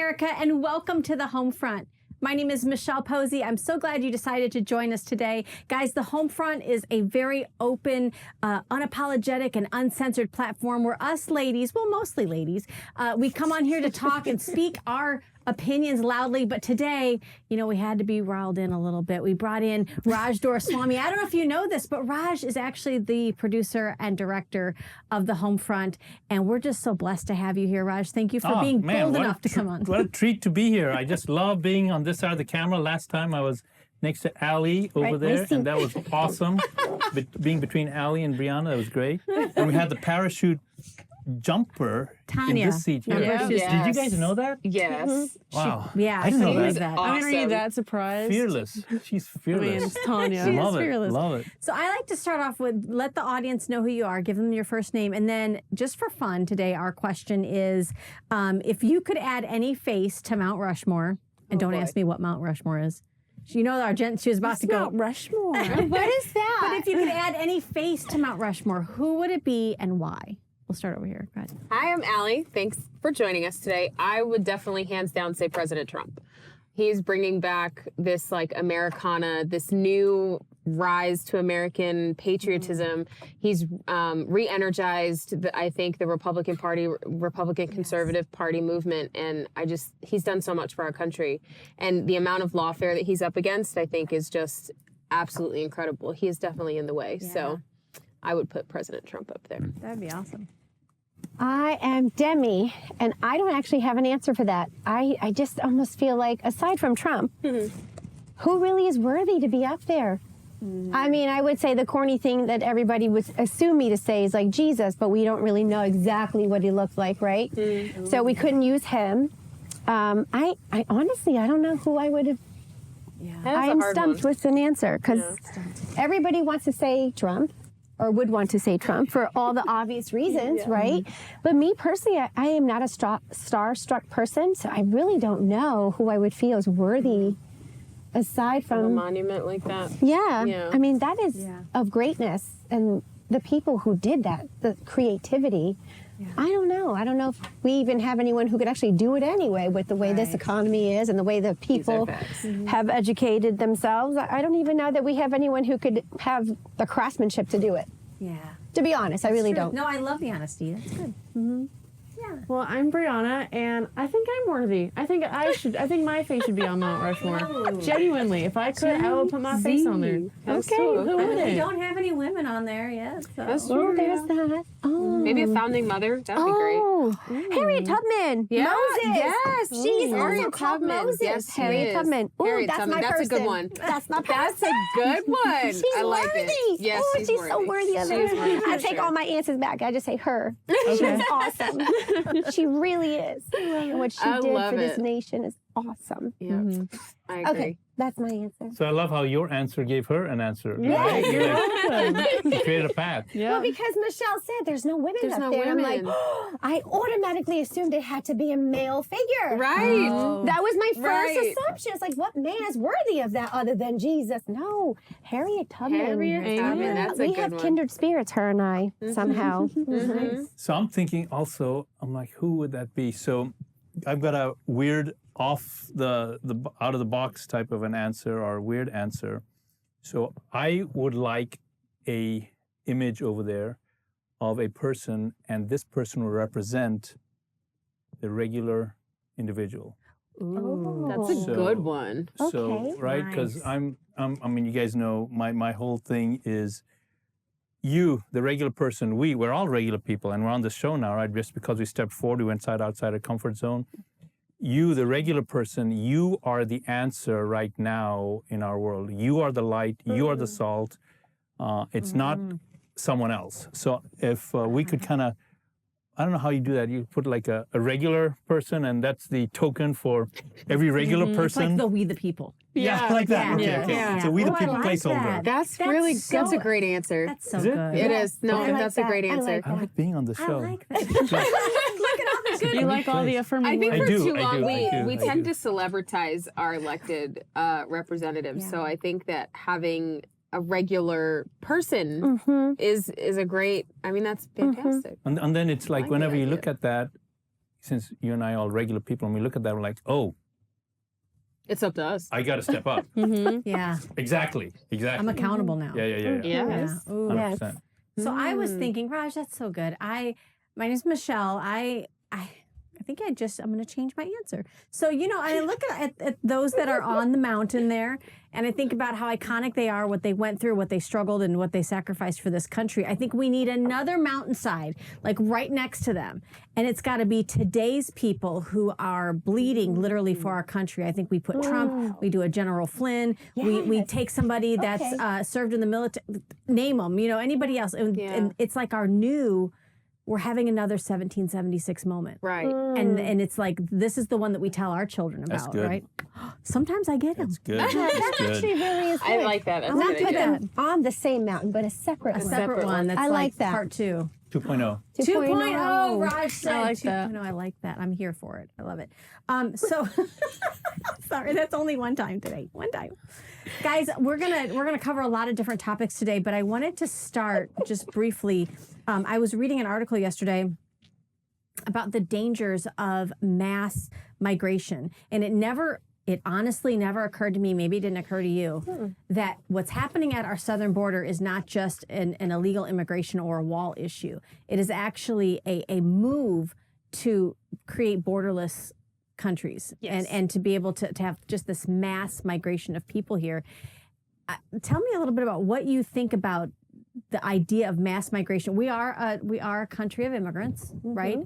America, and welcome to the Home Front. My name is Michelle Posey. I'm so glad you decided to join us today. Guys, the Home Front is a very open, unapologetic, and uncensored platform where us ladies, well, mostly ladies, we come on here to talk and speak our opinions loudly. But today, you know, we had to be riled in a little bit. We brought in Raj Doraiswamy. I don't know if you know this, but Raj is actually the producer and director of the Home Front. And we're just so blessed to have you here, Raj. Thank you for being bold enough to come on. What a treat to be here. I just love being on this side of the camera. Last time I was next to Allie over there, and that was awesome. Being between Allie and Brianna, that was great. And we had the parachute jumper Tanya. in this seat here. Yes. Did you guys know that? Yes. Wow. I didn't know that. I didn't read that. Surprised. Fearless. She's fearless. I mean, it's Tanya. Love it. Fearless. Love it. So I like to start off with let the audience know who you are, give them your first name, and then just for fun today, our question is, if you could add any face to Mount Rushmore, and don't ask me what Mount Rushmore is. You know, our gent, she was about to go. Mount Rushmore. What is that? But if you could add any face to Mount Rushmore, who would it be and why? We'll start over here. Go ahead. Hi, I'm Allie. Thanks for joining us today. I would definitely hands down say President Trump. He's bringing back this like Americana, this new rise to American patriotism. He's re-energized, I think, the Republican Party, Republican Conservative Party movement. And he's done so much for our country. And the amount of lawfare that he's up against, I think, is just absolutely incredible. He is definitely in the way. Yeah. So I would put President Trump up there. That'd be awesome. I am Demi, and I don't actually have an answer for that. I just almost feel like, aside from Trump, who really is worthy to be up there? I mean, I would say the corny thing that everybody would assume me to say is like Jesus, but we don't really know exactly what he looks like, right? So we couldn't use him. I honestly, I don't know who I would have. Yeah. I'm stumped with an answer because everybody wants to say Trump. Or would want to say Trump for all the obvious reasons, right? But me personally, I am not a starstruck person, so I really don't know who I would feel is worthy aside from A monument like that. Yeah. I mean, that is of greatness. And the people who did that, the creativity, I don't know. I don't know if we even have anyone who could actually do it anyway with the way this economy is and the way the people have educated themselves. I don't even know that we have anyone who could have the craftsmanship to do it. Yeah. To be honest, I really don't. No, I love the honesty. That's good. Yeah. Well, I'm Brianna, and I think I'm worthy. I think my face should be on Mount Rushmore. Genuinely, if I could, I would put my face on there. Okay. Who We wouldn't? don't have any women on there yet. So. That's Oh, true. there's that. Oh. Maybe a founding mother. That'd be great. Oh, Harriet Tubman. Yeah, Moses. yes. She's Harriet also called Tubman. Moses. Yes, she Harriet is. Tubman. Ooh, Harriet that's Tubman. my That's a person. good one. That's my person. That's a good one. She's I like worthy. it. Yes, oh, she's so worthy of She it. is worthy I for take sure. all my answers back. I just say her. She's awesome. She really is. And what she I did love for this it. nation is awesome. Yeah, I agree. Okay, that's my answer. So I love how your answer gave her an answer. Yeah, Right? you're welcome. You created a path. Yeah. Well, because Michelle said there's no women There's up no there. I'm like, women. I automatically assumed it had to be a male figure. Right. That was my first Right. assumption. It's like, what man is worthy of that other than Jesus? No, Harriet Tubman. Harriet Tubman, that's a we good have one. kindred spirits, her and I, somehow. So I'm thinking also, I'm like, who would that be? So I've got a weird off the out of the box type of an answer or a weird answer. So I would like a image over there of a person, and this person will represent the regular individual. Ooh. That's a So- good one. So Okay. right, because Nice. I mean, you guys know my whole thing is you, the regular person. We're all regular people, and we're on the show now, right? Just because we stepped forward, we went outside our comfort zone. You, the regular person, you are the answer right now in our world. You are the light. You are the salt. It's not someone else. So if we could kind of, I don't know how you do that. You put like a regular person, and that's the token for every regular It's person. like the we the people. Yeah, like that. Yeah. Okay, Yeah. okay. Yeah. So we the Oh, I people like placeholder. that. That's That's really so- that's a great answer. That's so Is it? good. It is. No, I like that's a that. great I like answer. that. I like being on the I show. like that. Look at all the good. You like all the affirming I think words? for do, too I long do, I do, we I tend do. to celebritize our elected representatives. Yeah. So I think that having a regular person is a great. I mean, that's fantastic. And then it's like like whenever the you look idea. at that, since you and I are all regular people, and we look at that, we're like, oh, It's up to us. I got to step up. Yeah. Exactly. I'm accountable now. Yeah. Yes. Yeah. Ooh. 100%. So I was thinking, Raj, that's so good. My name's Michelle. I think I'm going to change my answer. So, I look at those that are on the mountain there, and I think about how iconic they are, what they went through, what they struggled, and what they sacrificed for this country. I think we need another mountainside, like right next to them. And it's got to be today's people who are bleeding literally for our country. I think we put Trump, we do a General Flynn, we take somebody that's served in the military, name them, anybody else. And it's like we're having another 1776 moment. Right. And it's like, this is the one that we tell our children about, good. right? Sometimes I get them. That's good. That That's good. actually really is good. I like that. That's a Not good put idea. them on the same mountain, but a separate A one. separate one that's I like that. part 2. 2.0. 2.0. Raj said I like 2.0. that. I like that. I'm here for it. I love it. So sorry, that's only one time today. One time. Guys, we're gonna cover a lot of different topics today, but I wanted to start just briefly. I was reading an article yesterday about the dangers of mass migration, and it honestly never occurred to me, maybe it didn't occur to you, that what's happening at our southern border is not just an illegal immigration or a wall issue. It is actually a move to create borderless countries and to be able to have just this mass migration of people here. Tell me a little bit about what you think about the idea of mass migration. We are a country of immigrants, right?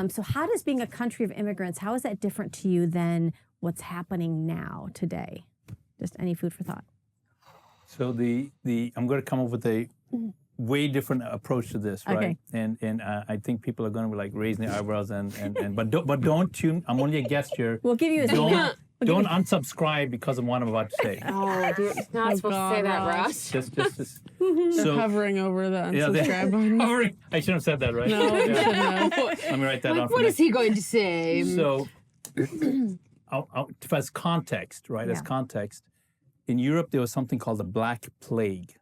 So how does being a country of immigrants, how is that different to you than what's happening now today? Just any food for thought. So I'm going to come up with a way different approach to this, right? Okay. And I think people are going to be like raising their eyebrows but don't tune. I'm only a guest here. We'll give you a Don't unsubscribe because of what I'm about to say. Oh, you're not supposed to say that, Ross. Ross. Just They're hovering over the unsubscribe button. I shouldn't have said that, right? No, you shouldn't have. Let me write that down. What is he going to say? So, as context, right? As context, in Europe there was something called the Black Plague.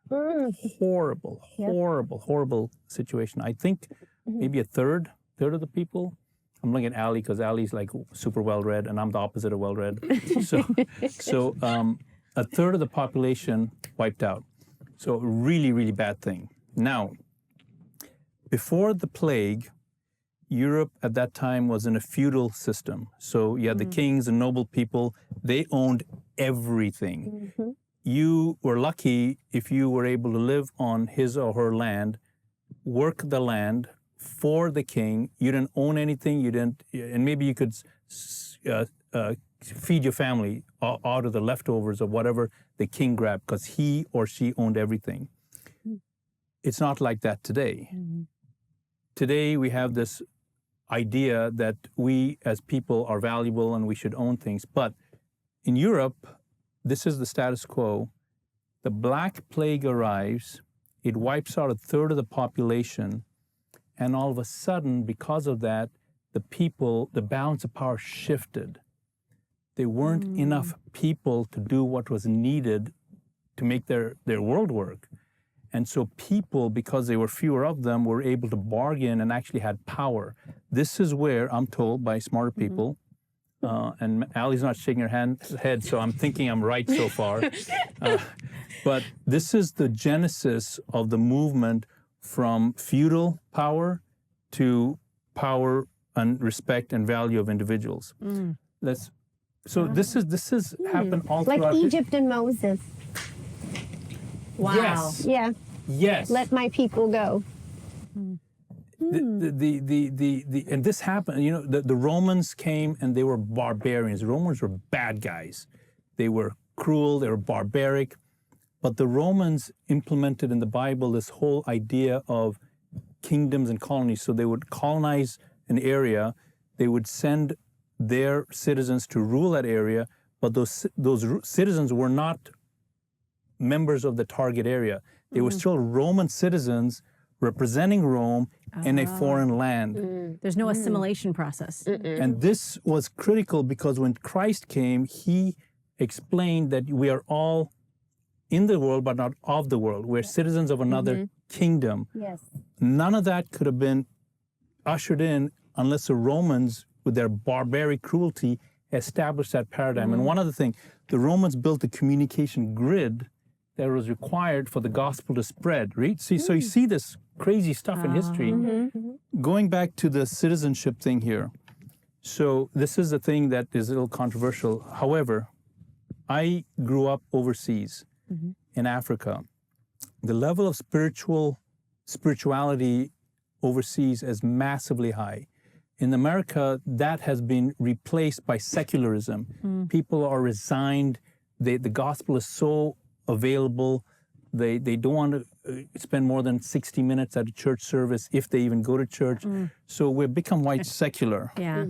Horrible situation. I think maybe a third of the people. I'm looking at Ali because Ali's like super well-read, and I'm the opposite of well-read. So a third of the population wiped out. So really, really bad thing. Now, before the plague, Europe at that time was in a feudal system. So you had the kings and noble people. They owned everything. You were lucky if you were able to live on his or her land, work the land for the king. You didn't own anything. And maybe you could feed your family out of the leftovers of whatever the king grabbed, because he or she owned everything. It's not like that today. Today we have this idea that we as people are valuable and we should own things. But in Europe, this is the status quo. The Black Plague arrives. It wipes out a third of the population. And all of a sudden, because of that, the balance of power shifted. There weren't enough people to do what was needed to make their world work. And so people, because there were fewer of them, were able to bargain and actually had power. This is where I'm told by smarter people, and Ali's not shaking her head, so I'm thinking I'm right so far. But this is the genesis of the movement from feudal power to power and respect and value of individuals. So this is happened all throughout. Like Egypt and Moses. Wow. Yes. Yeah. Yes. Let my people go. And this happened. The Romans came and they were barbarians. The Romans were bad guys. They were cruel. They were barbaric. But the Romans implemented in the Bible this whole idea of kingdoms and colonies. So they would colonize an area. They would send their citizens to rule that area. But those citizens were not members of the target area. They were still Roman citizens representing Rome in a foreign land. There's no assimilation process. And this was critical because when Christ came, he explained that we are all in the world, but not of the world. We're citizens of another kingdom. Yes. None of that could have been ushered in unless the Romans with their barbaric cruelty, established that paradigm. And one other thing, the Romans built a communication grid that was required for the gospel to spread, right? See, so you see this crazy stuff in history. Going back to the citizenship thing here. So this is a thing that is a little controversial. However, I grew up overseas in Africa. The level of spirituality overseas is massively high. In America, that has been replaced by secularism. People are resigned. The gospel is so available. They don't want to spend more than 60 minutes at a church service if they even go to church. So we've become white secular. Yeah.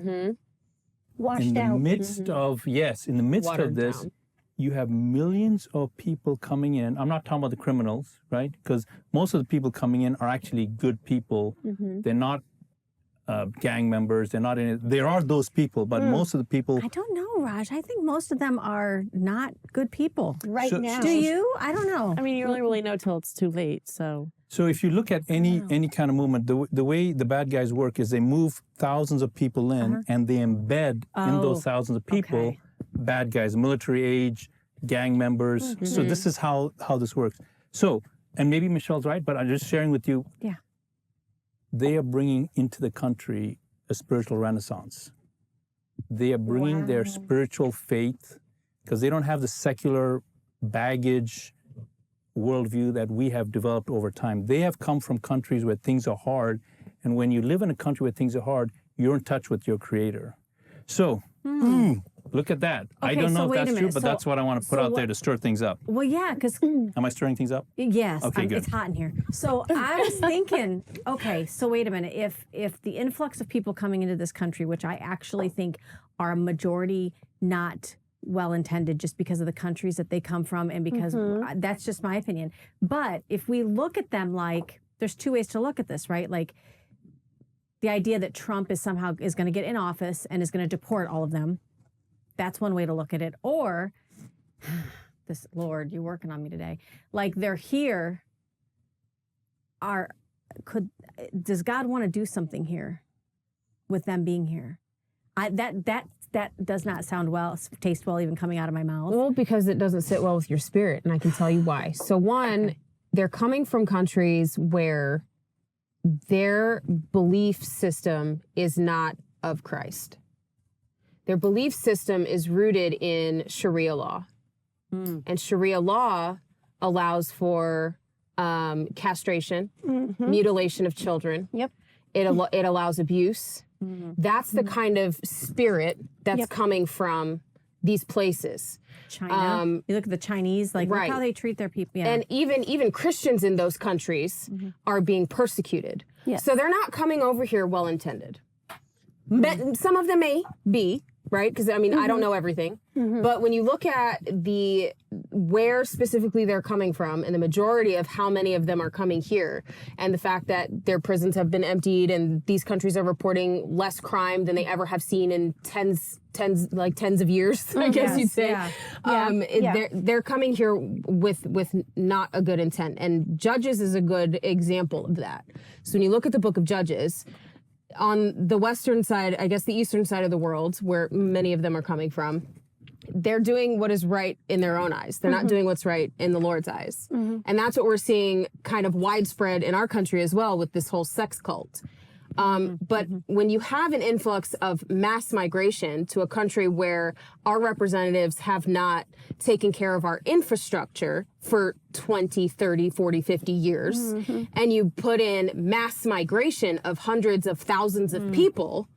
Washed In the out. midst of, in the midst Watered of this, down. you have millions of people coming in. I'm not talking about the criminals, right? Because most of the people coming in are actually good people. They're not gang members. They're not in it. There are those people, but most of the people. I don't know, Raj. I think most of them are not good people. Right So- now. Do you? I don't know. I mean, you only really know till it's too late. So So if you look at any kind of movement, the way the bad guys work is they move thousands of people in and they embed in those thousands of people okay. bad guys, military age, gang members. So this is how this works. So, and maybe Michelle's right, but I'm just sharing with you. Yeah. They are bringing into the country a spiritual renaissance. They are bringing their spiritual faith because they don't have the secular baggage worldview that we have developed over time. They have come from countries where things are hard. And when you live in a country where things are hard, you're in touch with your creator. So, look at that. I Okay, don't so know if wait a that's true, minute. but So- that's what I want to put so out there what- to stir things up. Well, yeah, because Am I stirring things up? yes, Okay, good. it's hot in here. So I was thinking, okay, so wait a minute. If the influx of people coming into this country, which I actually think are a majority not well intended just because of the countries that they come from and because that's just my opinion. But if we look at them like, there's two ways to look at this, right? Like the idea that Trump is somehow is going to get in office and is going to deport all of them. That's one way to look at it. Or this, Lord, you're working on me today. Like they're here. Does God want to do something here with them being here? That does not taste well even coming out of my mouth. Well, because it doesn't sit well with your spirit, and I can tell you why. So one, they're coming from countries where their belief system is not of Christ. Their belief system is rooted in Sharia law. And Sharia law allows for castration, mutilation of children. Yep. It allows abuse. That's the kind of spirit that's coming from these places. China. You look at the Chinese, like right. look how they treat their people. Yeah. And even Christians in those countries are being persecuted. Yes. So they're not coming over here well-intended. Some of them may be, right? Because I mean, I don't know everything. But when you look at where specifically they're coming from and the majority of how many of them are coming here and the fact that their prisons have been emptied and these countries are reporting less crime than they ever have seen in tens of years, I guess you'd say. They're coming here with not a good intent. And Judges is a good example of that. So when you look at the book of Judges, on the western side, I guess the eastern side of the world, where many of them are coming from, they're doing what is right in their own eyes. They're not doing what's right in the Lord's eyes. And that's what we're seeing kind of widespread in our country as well with this whole sex cult. But when you have an influx of mass migration to a country where our representatives have not taken care of our infrastructure for 20, 30, 40, 50 years, and you put in mass migration of hundreds of thousands of people,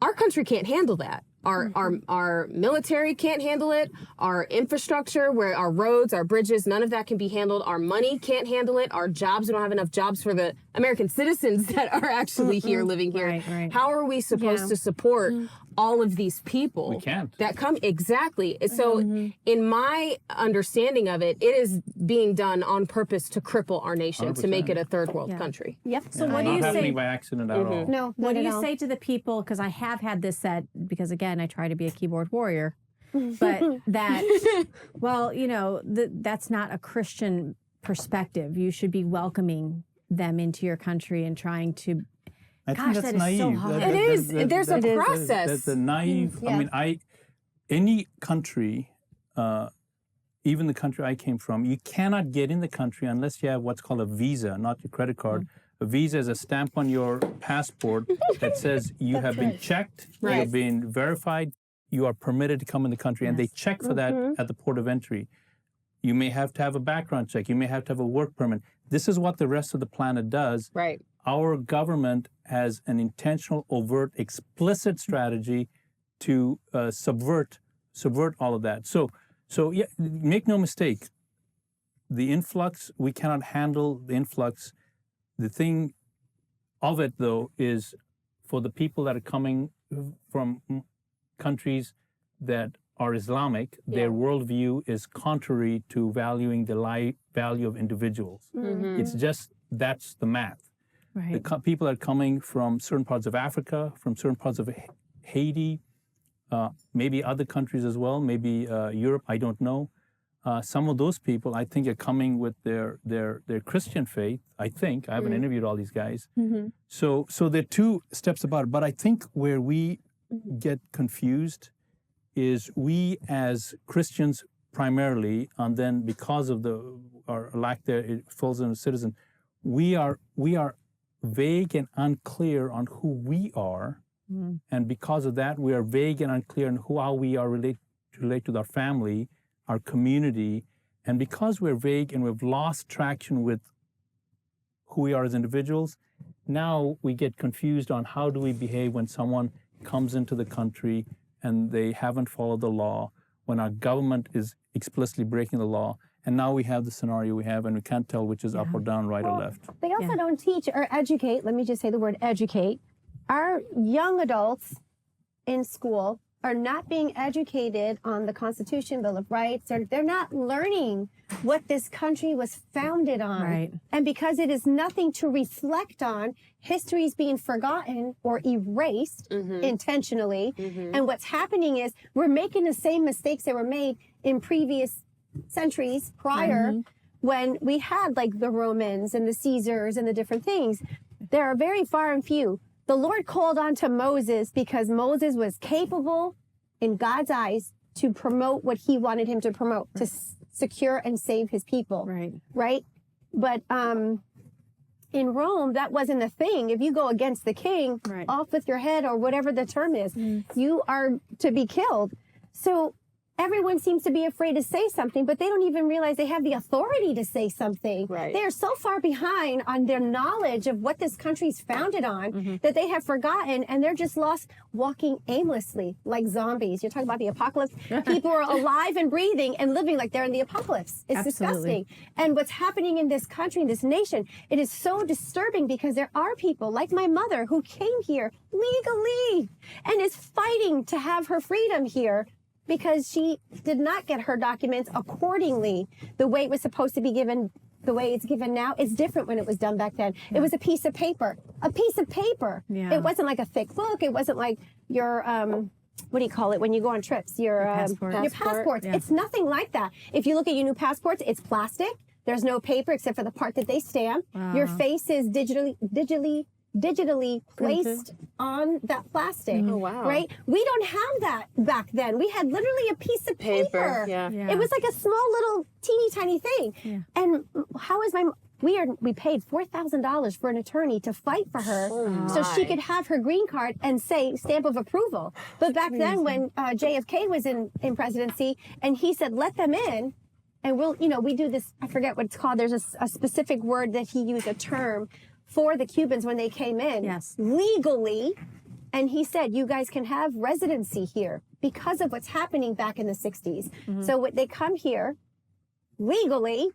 our country can't handle that. Our military can't handle it. Our infrastructure, where our roads, our bridges, none of that can be handled. Our money can't handle it. Our jobs, we don't have enough jobs for the American citizens that are actually here, living here. Right. How are we supposed to support all of these people? We can't. That come, exactly. So in my understanding of it, it is being done on purpose to cripple our nation, to make it a third world country. Yep. So what do Not you happening say? by accident at all. No, What not do at you all. say to the people? Because I have had this said, because again, I try to be a keyboard warrior, but that, well, you know, that's not a Christian perspective. You should be welcoming them into your country and trying to I Gosh, think that that's is so naive. hard. It is. There's a process. The naive. Yeah. I mean, any country, even the country I came from, you cannot get in the country unless you have what's called a visa, not your credit card. A visa is a stamp on your passport that says you have been checked, you have been verified, you are permitted to come in the country, and they check for that at the port of entry. You may have to have a background check. You may have to have a work permit. This is what the rest of the planet does. Right. Our government has an intentional, overt, explicit strategy to subvert all of that. So yeah, make no mistake. The influx, we cannot handle the influx. The thing of it, though, is for the people that are coming from countries that are Islamic, their worldview is contrary to valuing the value of individuals. It's just, that's the math. Right. The people that are coming from certain parts of Africa, from certain parts of Haiti, maybe other countries as well, maybe Europe, I don't know. Some of those people, I think, are coming with their Christian faith. I think I haven't interviewed all these guys, so there are two steps about it. But I think where we get confused is we as Christians primarily, and then because of our lack there, it falls on a citizen. We are vague and unclear on who we are, and because of that, we are vague and unclear on how we are relate to our family, our community, and because we're vague and we've lost traction with who we are as individuals, now we get confused on how do we behave when someone comes into the country and they haven't followed the law, when our government is explicitly breaking the law, and now we have the scenario we have and we can't tell which is up or down, right or left. They also don't teach or educate, let me just say the word educate. Our young adults in school are not being educated on the Constitution, Bill of Rights, or they're not learning what this country was founded on. Right. And because it is nothing to reflect on, history is being forgotten or erased intentionally. And what's happening is we're making the same mistakes that were made in previous centuries prior when we had like the Romans and the Caesars and the different things. There are very far and few. The Lord called on to Moses because Moses was capable in God's eyes to promote what he wanted him to promote, to secure and save his people. Right. Right? But in Rome, that wasn't a thing. If you go against the king, off with your head or whatever the term is, you are to be killed. So everyone seems to be afraid to say something, but they don't even realize they have the authority to say something. Right. They are so far behind on their knowledge of what this country's founded on that they have forgotten, and they're just lost walking aimlessly like zombies. You're talking about the apocalypse. People are alive and breathing and living like they're in the apocalypse. It's disgusting. And what's happening in this country, in this nation, it is so disturbing because there are people like my mother who came here legally and is fighting to have her freedom here, because she did not get her documents accordingly. The way it was supposed to be given, the way it's given now, is different when it was done back then. It was a piece of paper. A piece of paper. Yeah. It wasn't like a thick book. It wasn't like your, what do you call it when you go on trips? Your passport. Your passports. Yeah. It's nothing like that. If you look at your new passports, it's plastic. There's no paper except for the part that they stamp. Your face is digitally placed on that plastic. Oh, wow. Right? We don't have that back then. We had literally a piece of paper. Yeah. It was like a small little teeny tiny thing. Yeah. And how is we paid $4,000 for an attorney to fight for her so she could have her green card and say stamp of approval. But back then when JFK was in presidency and he said, let them in, and we do this, I forget what it's called. There's a specific word that he used, a term for the Cubans when they came in legally. And he said, you guys can have residency here because of what's happening back in the 60s. So they come here legally,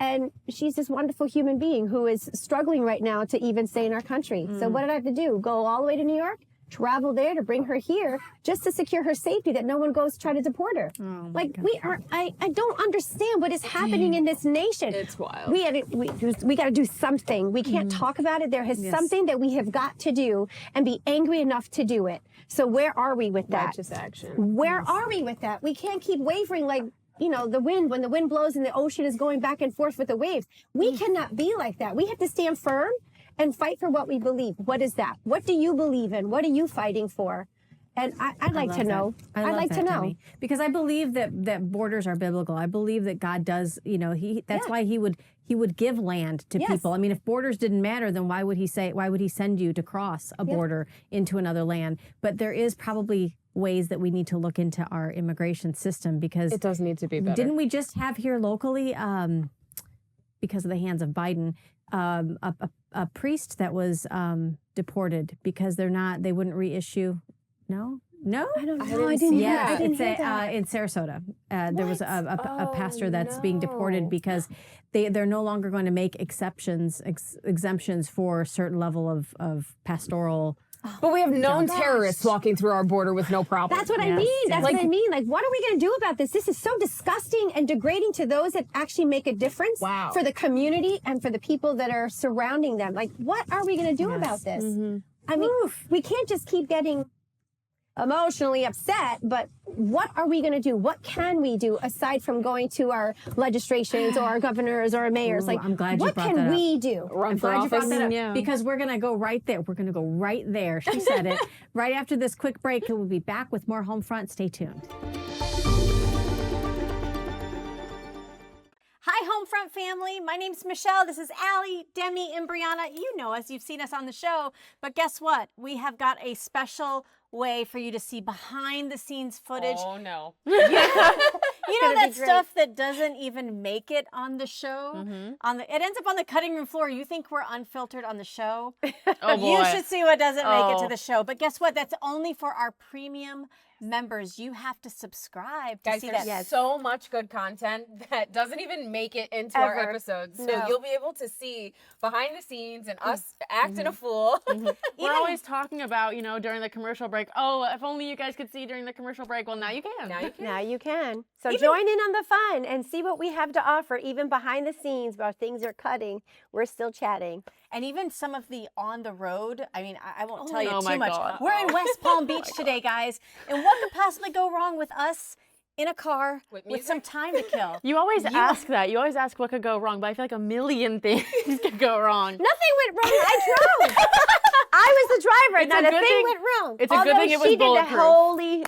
and she's this wonderful human being who is struggling right now to even stay in our country. So what did I have to do? Go all the way to New York? Travel there to bring her here just to secure her safety, that no one goes to try to deport her. I don't understand what is happening in this nation. It's wild. We got to do something. We can't talk about it. There is something that we have got to do and be angry enough to do it. So where are we with that? Righteous action. Where are we with that? We can't keep wavering like, the wind, when the wind blows and the ocean is going back and forth with the waves. We cannot be like that. We have to stand firm and fight for what we believe. What is that? What do you believe in? What are you fighting for? And I'd like to know. I'd like to know. Demi, because I believe that borders are biblical. I believe that God does, that's why he would give land to people. I mean, if borders didn't matter, then why would he send you to cross a border into another land? But there is probably ways that we need to look into our immigration system, because It does need to be better. didn't we just have here locally, because of the hands of Biden, a priest that was deported because they wouldn't reissue. No? I don't know. I didn't see I didn't it's hear that. in Sarasota. There was a pastor that's being deported because they're no longer going to make exemptions for a certain level of pastoral. But we have known terrorists walking through our border with no problem. That's what I mean. That's what I mean. Like, what are we going to do about this? This is so disgusting and degrading to those that actually make a difference for the community and for the people that are surrounding them. Like, what are we going to do about this? I mean, we can't just keep getting emotionally upset, but what are we going to do? What can we do aside from going to our legislations or our governors or our mayors? Like, I'm glad you what brought can that up. we do? Run I'm for glad you brought office. that up because we're going to go right there. We're going to go right there. She said it. Right after this quick break, we'll be back with more Homefront. Stay tuned. Hi, Homefront family. My name's Michelle. This is Allie, Demi, and Brianna. You know us. You've seen us on the show. But guess what? We have got a special way for you to see behind the scenes footage. Oh, no. You know gonna that be great. stuff that doesn't even make it on the show? It ends up on the cutting room floor. You think we're unfiltered on the show? Oh, boy. You should see what doesn't make it to the show. But guess what? That's only for our premium members. You have to subscribe to Guys, see there's that. so much good content that doesn't even make it into our Ever. episodes. So No. you'll be able to see behind the scenes and us acting a fool. We're always talking about, during the commercial break, oh, if only you guys could see during the commercial break. Well, now you can. Now you can. Now you can. So join in on the fun and see what we have to offer, even behind the scenes while things are cutting. We're still chatting. And even some of the on the road, I mean, I won't tell you Oh my too much. God. We're in West Palm Beach today, guys. And what could possibly go wrong with us in a car with some time to kill? You always ask that. You always ask what could go wrong, but I feel like a million things could go wrong. Nothing went wrong. I drove. I was the driver. It's a Not a good thing thing- went wrong. it's a good thing it was she did the bulletproof. holy,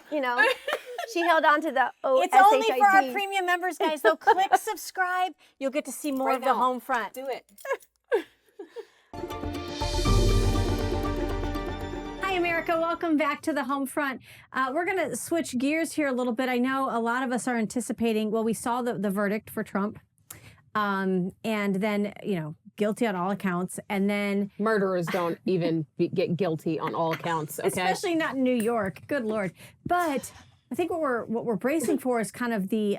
she held on to the It's only for our SHID. premium members, guys. So click subscribe. You'll get to see more Right of the now. home front. Do it. Hi, America. Welcome back to the home front. We're going to switch gears here a little bit. I know a lot of us are anticipating, well, we saw the verdict for Trump. And then, guilty on all accounts. And then Murderers don't even get guilty on all accounts, okay? especially not in New York. Good Lord. But I think what we're bracing for is kind of the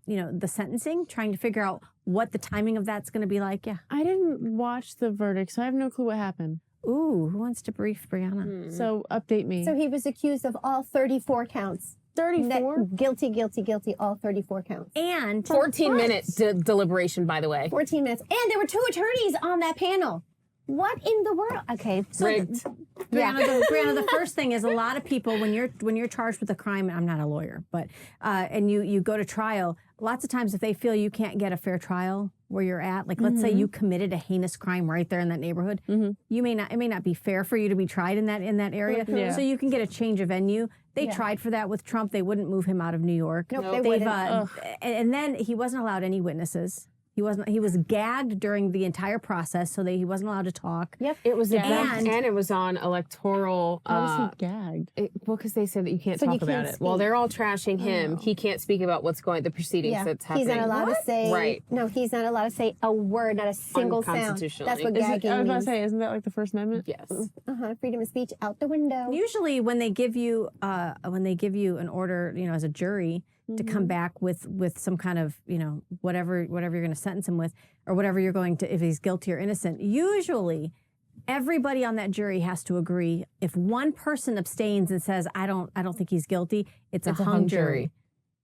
the sentencing, trying to figure out what the timing of that's going to be like. Yeah. I didn't watch the verdict, so I have no clue what happened. Ooh, who wants to brief Brianna? So update me. So he was accused of all 34 counts. 34? Guilty, guilty, guilty, all 34 counts. And 14 minutes deliberation, by the way. 14 minutes. And there were 2 attorneys on that panel. What in the world? Okay. So Rigged. Brianna, the first thing is a lot of people when you're charged with a crime. I'm not a lawyer, but and you go to trial. Lots of times, if they feel you can't get a fair trial where you're at, like let's say you committed a heinous crime right there in that neighborhood, it may not be fair for you to be tried in that area. Yeah. So you can get a change of venue. They tried for that with Trump. They wouldn't move him out of New York. Nope, they wouldn't. And then he wasn't allowed any witnesses. He was gagged during the entire process, so he wasn't allowed to talk. Yep. It was And- and it was on electoral. How was he gagged? Because they said that you can't So you talk about can't it. Well, speak. they're all trashing him. He can't speak about the proceedings Yeah. that's He's happening. not allowed to say. Right. No, he's not allowed to say a word, not a single sound. Unconstitutionally. That's what Is gagging I was about to means. say, isn't that like the First Amendment? Yes. Freedom of speech out the window. Usually, when they give you an order, as a jury to come back with some kind of whatever you're going to sentence him with, or whatever you're going to, if he's guilty or innocent. Usually, everybody on that jury has to agree. If one person abstains and says, "I don't think he's guilty," it's a hung jury.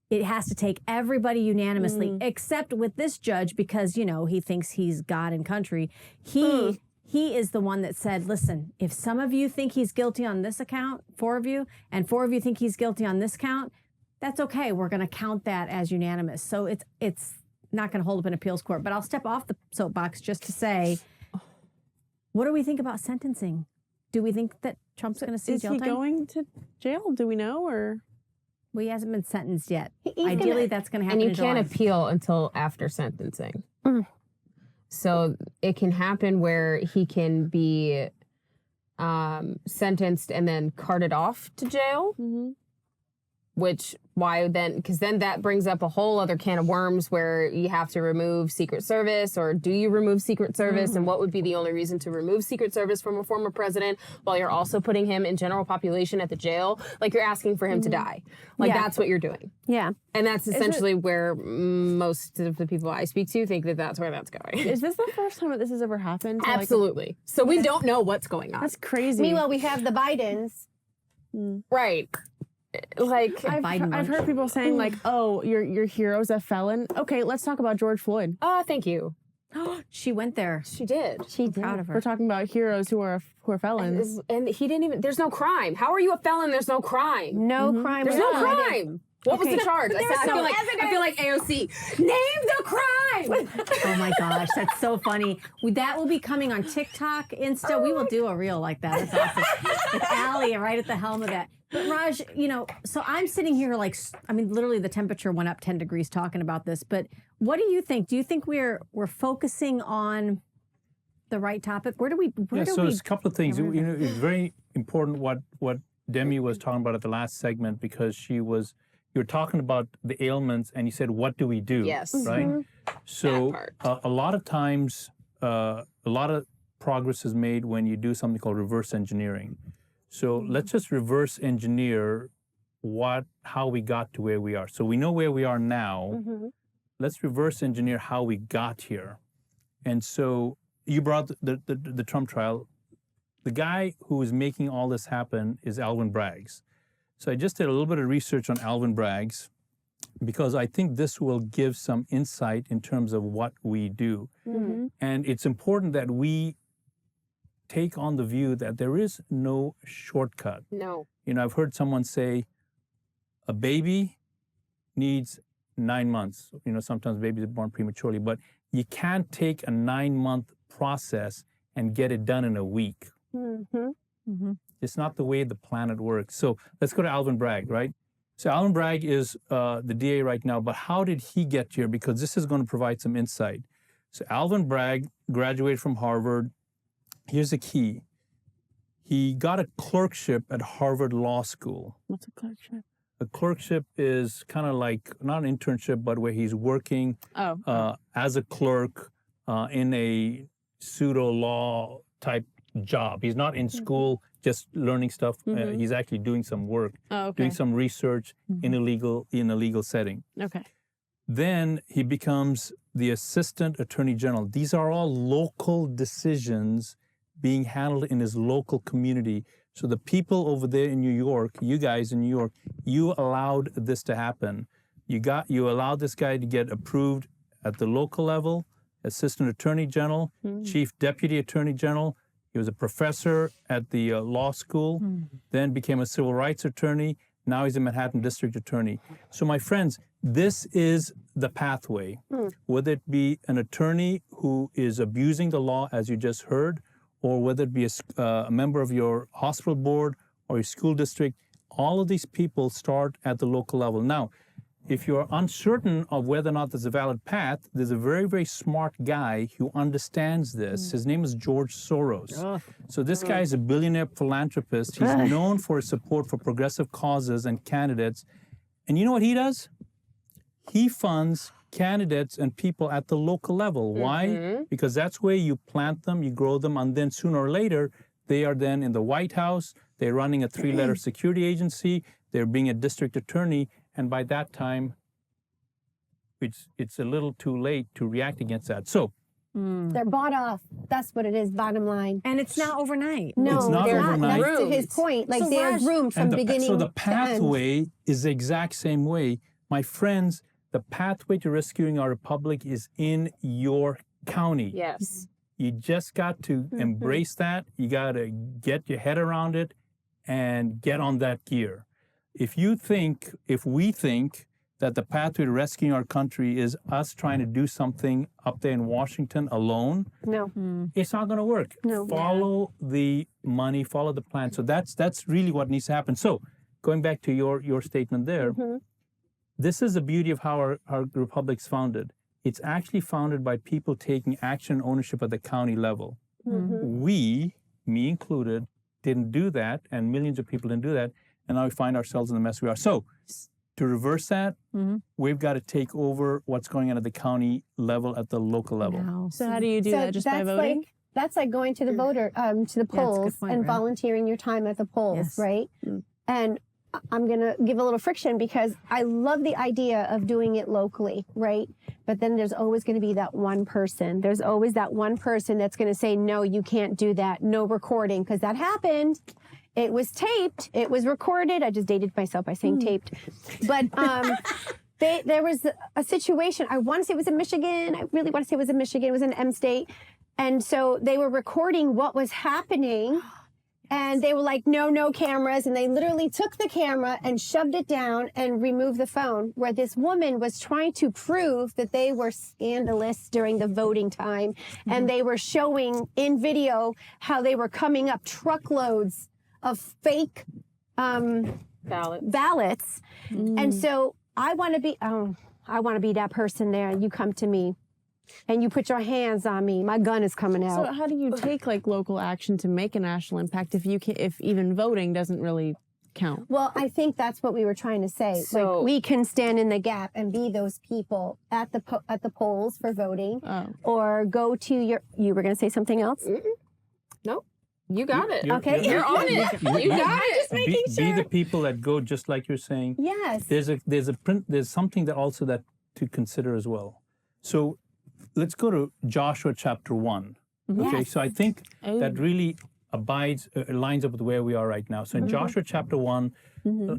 It has to take everybody unanimously, except with this judge because he thinks he's God and country. He is the one that said, listen, if some of you think he's guilty on this account, 4 of you, and 4 of you think he's guilty on this count, that's okay. We're going to count that as unanimous. So it's not going to hold up in appeals court. But I'll step off the soapbox just to say, What do we think about sentencing? Do we think that Trump's going to see Is jail he time? going to jail? Do we know, or? Well, he hasn't been sentenced yet. He's Ideally, gonna- that's going to happen And you in can't July. appeal until after sentencing. Mm. So it can happen where he can be sentenced and then carted off to jail. Mm-hmm. Which, why then? Because then that brings up a whole other can of worms where you have to remove Secret Service, or do you remove Secret Service? And what would be the only reason to remove Secret Service from a former president while you're also putting him in general population at the jail? Like, you're asking for him to die. Like, Yeah. that's what you're doing. Yeah. And that's essentially where most of the people I speak to think that that's where that's going. Is this the first time that this has ever happened? to, like, Absolutely. So we don't know what's going on. that's crazy. Meanwhile, we have the Bidens. Right. Like, I've heard people saying like, "Oh, your hero's a felon." Okay, let's talk about George Floyd. oh, thank you. She went there. She did. She did. Proud of her. We're talking about heroes who are felons. And he didn't even, there's no crime. How are you a felon? There's no crime. No crime. There's was no committed. crime. What was the charge? I feel like AOC. Name the crime. Oh my gosh, that's so funny. That will be coming on TikTok, Insta. We will do a reel like that. That's awesome. With Allie right at the helm of that. But Raj, so I'm sitting here like, I mean, literally the temperature went up 10 degrees talking about this. But what do you think? Do you think we're focusing on the right topic? Where do we? So there's a couple of things. It's very important what Demi was talking about at the last segment, because you were talking about the ailments and you said, what do we do? Yes. Right? So part. a lot of times, a lot of progress is made when you do something called reverse engineering. So let's just reverse engineer how we got to where we are. So we know where we are now. Let's reverse engineer how we got here. And so you brought the Trump trial. The guy who is making all this happen is Alvin Braggs. So I just did a little bit of research on Alvin Braggs, because I think this will give some insight in terms of what we do. And it's important that we take on the view that there is no shortcut. No. I've heard someone say a baby needs 9 months. Sometimes babies are born prematurely, but you can't take a 9-month process and get it done in a week. It's not the way the planet works. So let's go to Alvin Bragg, right? So Alvin Bragg is the DA right now, but how did he get here? Because this is going to provide some insight. So Alvin Bragg graduated from Harvard. Here's the key. He got a clerkship at Harvard Law School. What's a clerkship? A clerkship is kind of like, not an internship, but where he's working as a clerk in a pseudo-law type job. He's not in school just learning stuff. He's actually doing some work, doing some research in a legal setting. Okay. Then he becomes the Assistant Attorney General. These are all local decisions being handled in his local community. So the people over there in New York, you guys in New York, you allowed this to happen. You allowed this guy to get approved at the local level, Assistant Attorney General, Chief Deputy Attorney General. He was a professor at the law school, then became a civil rights attorney. Now he's a Manhattan District Attorney. So my friends, this is the pathway. Whether it be an attorney who is abusing the law, as you just heard, or whether it be a member of your hospital board or your school district, all of these people start at the local level. Now, if you're uncertain of whether or not there's a valid path, there's a very, very smart guy who understands this. His name is George Soros. So this guy is a billionaire philanthropist. He's known for his support for progressive causes and candidates. And you know what he does? He funds candidates and people at the local level. Why? Because that's where you plant them, you grow them, and then sooner or later, they are then in the White House, they're running a 3-letter security agency, they're being a district attorney, and by that time, it's a little too late to react against that. So They're bought off. That's what it is, bottom line. And it's not overnight. No, It's not they're overnight. That's to his point. Like So they're Raj- groomed from beginning So the to end. pathway is the exact same way. My friends, the pathway to rescuing our republic is in your county. Yes. You just got to embrace that. You got to get your head around it and get on that gear. If we think that the pathway to rescuing our country is us trying to do something up there in Washington alone. No. It's not going to work. No. Follow the money, follow the plan. So that's really what needs to happen. So going back to your statement there, this is the beauty of how our republic's founded. It's actually founded by people taking action and ownership at the county level. We, me included, didn't do that, and millions of people didn't do that, and now we find ourselves in the mess we are. So to reverse that, we've got to take over what's going on at the county level, at the local level. Wow. So how do you do that? Just by voting? That's like going to the voter, to the polls point, and right? volunteering your time at the polls, Yes. right? And I'm going to give a little friction because I love the idea of doing it locally, right? But then there's always going to be that one person. There's always that one person that's going to say, no, you can't do that. No recording, because that happened. It was taped. It was recorded. I just dated myself by saying taped. But there was a situation. I want to say it was in Michigan. I really want to say it was in Michigan. It was in M State. And so they were recording what was happening. And they were like, no cameras. And they literally took the camera and shoved it down and removed the phone, where this woman was trying to prove that they were scandalous during the voting time. And they were showing in video how they were coming up truckloads of fake ballots. And so I want to be that person there. And you come to me and you put your hands on me. My gun is coming out. So how do you take like local action to make a national impact if even voting doesn't really count? Well, I think that's what we were trying to say. So- like, we can stand in the gap and be those people at the polls for voting, or go to you were going to say something else? Nope. You got it. Okay. You're on it. You got it. Be the people that go, just like you're saying. Yes. There's something that also that to consider as well. So let's go to Joshua chapter 1. Okay, Yes. so I think that really lines up with where we are right now. So in Joshua chapter 1,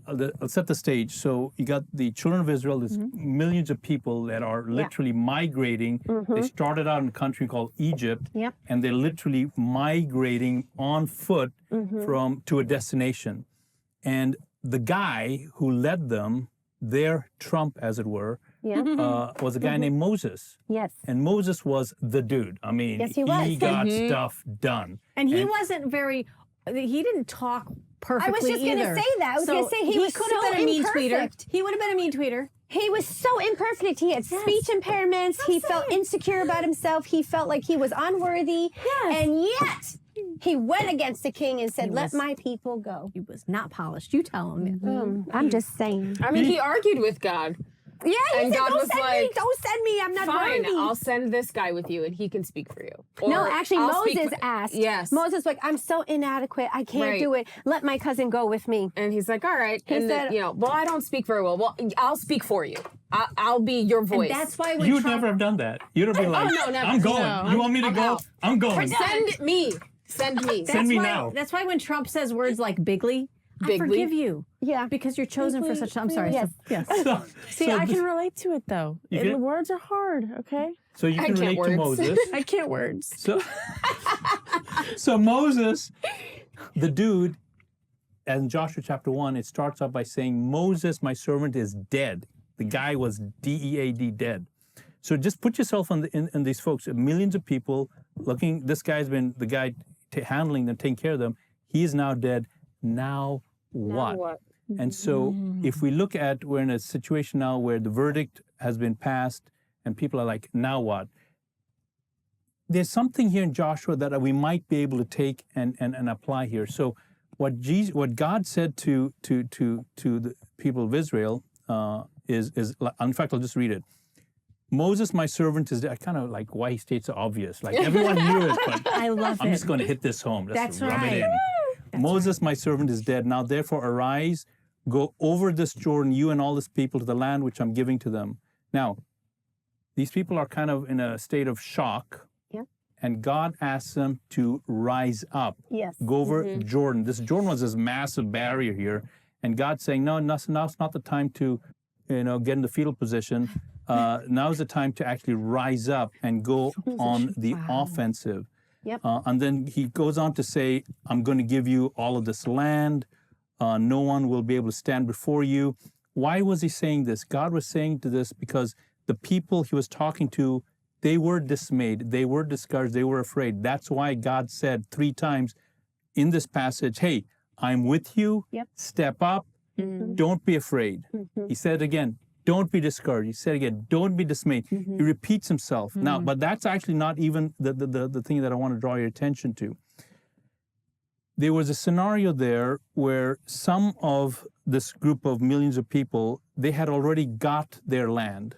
I'll set the stage. So you got the children of Israel, there's millions of people that are literally migrating. They started out in a country called Egypt, Yep. and they're literally migrating on foot to a destination. And the guy who led them, their Trump, as it were, was a guy named Moses. Yes. And Moses was the dude. I mean, Yes, he was. got stuff done. And he wasn't he didn't talk perfectly I was just going to either. say that. I was going to say he was could so have been a mean tweeter. imperfect. He would have been a mean tweeter. He was so imperfect. He had speech impairments. He felt insecure about himself. He felt like he was unworthy. Yes. And yet he went against the king and said, let my people go. He was not polished. You tell him. I'm just saying. I mean, he argued with God. Yeah, he And said, God don't was send me. like, Don't send me. I'm not Fine, worthy. I'll send this guy with you and he can speak for you. No, Or actually, I'll speak Moses for- asked. Yes. Moses was like, I'm so inadequate. I can't Right. do it. Let my cousin go with me. And he's like, all right. He And then, said- well, I don't speak very well. Well, I'll speak for you. I'll be your voice. And that's why when You'd Trump, never have done that. You'd have been like, no, never. I'm going. No. You want me to I'm go? out. I'm going. Send me. Send me. Send me why, now. That's why when Trump says words like bigly, I Bigly? forgive you. Yeah. Because you're chosen for such. I'm sorry. Yes. Yes. So, See, so I this- can relate to it though. You can? Words are hard, okay? so you I can can't relate to words. Moses. I can't words. So Moses, the dude, in Joshua chapter 1, it starts off by saying, Moses, my servant, is dead. The guy was D-E-A-D, dead. So just put yourself in these folks, millions of people looking. This guy's been the guy handling them, taking care of them. He is now dead. Now what? What? And so if we look at, we're in a situation now where the verdict has been passed and people are like, now what? There's something here in Joshua that we might be able to take and apply here. So what God said to the people of Israel is, in fact, I'll just read it. Moses, my servant, is dead. I kind of like why he states the obvious. Like everyone knew it, but I love I'm it. just going to hit this home. Let's That's rub right. it in. Moses, my servant, is dead. Now, therefore, arise, go over this Jordan, you and all this people, to the land which I'm giving to them. Now, these people are kind of in a state of shock. Yeah. And God asks them to rise up, Yes. go over Jordan. This Jordan was this massive barrier here. And God's saying, no, now's not the time to, get in the fetal position. Now's the time to actually rise up and go on the offensive. Yep. And then he goes on to say, I'm going to give you all of this land. No one will be able to stand before you. Why was he saying this? God was saying to this because the people he was talking to, they were dismayed, they were discouraged, they were afraid. That's why God said 3 times in this passage, hey, I'm with you, step up, don't be afraid. He said again, don't be discouraged. He said again, don't be dismayed. He repeats himself. Now, but that's actually not even the thing that I want to draw your attention to. There was a scenario there where some of this group of millions of people, they had already got their land.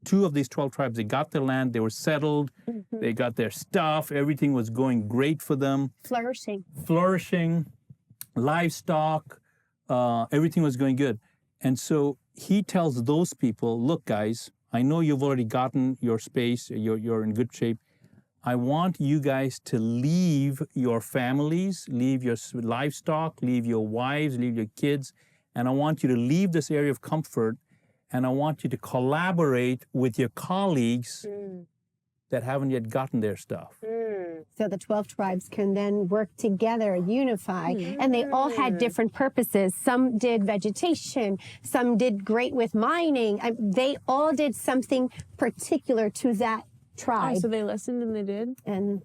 2 of these 12 tribes, they got their land, they were settled, they got their stuff, everything was going great for them. Flourishing, livestock, everything was going good. And so he tells those people, look guys, I know you've already gotten your space, you're in good shape. I want you guys to leave your families, leave your livestock, leave your wives, leave your kids, and I want you to leave this area of comfort, and I want you to collaborate with your colleagues that haven't yet gotten their stuff. So the 12 tribes can then work together, unify, and they all had different purposes. Some did vegetation, some did great with mining. They all did something particular to that tribe. Oh, so they listened and they did? And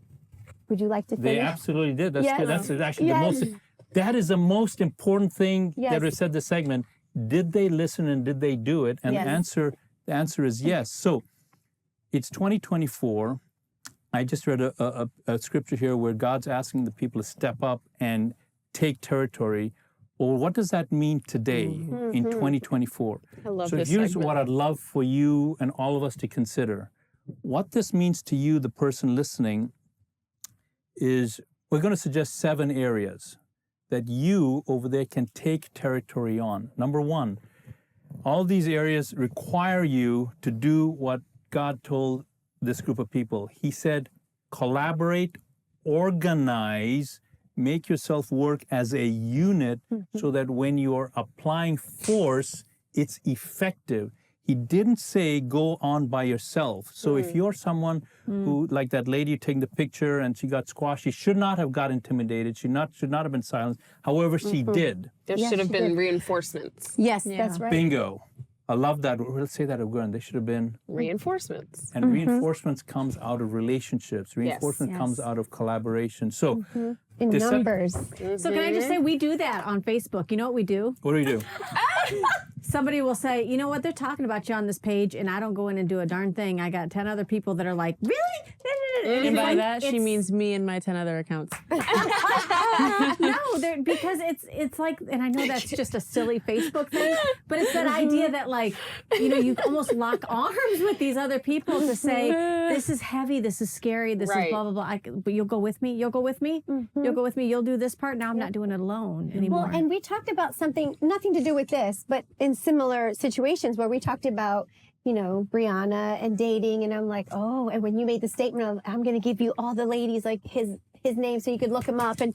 would you like to finish? They absolutely did. That's Yes. good. That's actually the Yes. most, that is the most important thing Yes. that we said this segment. Did they listen and did they do it? And Yes. the answer is yes. So it's 2024. I just read a scripture here where God's asking the people to step up and take territory. Well, what does that mean today in 2024? I love So this here's segment. what I'd love for you and all of us to consider. What this means to you, the person listening, is we're going to suggest 7 areas that you over there can take territory on. Number 1, all these areas require you to do what God told this group of people. He said, collaborate, organize, make yourself work as a unit so that when you're applying force, it's effective. He didn't say go on by yourself. So if you're someone who, like that lady taking the picture and she got squashed, she should not have got intimidated. She should not have been silenced. However, she did. There Yes, should have she been did. reinforcements. Yes, Yeah. that's right. Bingo. I love that. Let's say that again. They should have been. Reinforcements. And reinforcements comes out of relationships. Reinforcement Yes. comes out of collaboration. So In This- numbers. So can I just say, we do that on Facebook. You know what we do? what do we do? Somebody will say, you know what, they're talking about you on this page, and I don't go in and do a darn thing. I got 10 other people that are like, really? And it's by like- that, she it's- means me and my 10 other accounts. No, because it's like, and I know that's just a silly Facebook thing, but it's that idea that, like, you know, you almost lock arms with these other people to say, this is heavy, this is scary, this Right. is blah, blah, blah. But you'll go with me? You'll go with me? You'll go with me? You'll do this part? Now I'm not doing it alone anymore. Well, and we talked about something, nothing to do with this, but in similar situations where we talked about, you know, Brianna and dating, and I'm like, oh, and when you made the statement of, I'm going to give you all the ladies, like his name so you could look him up, and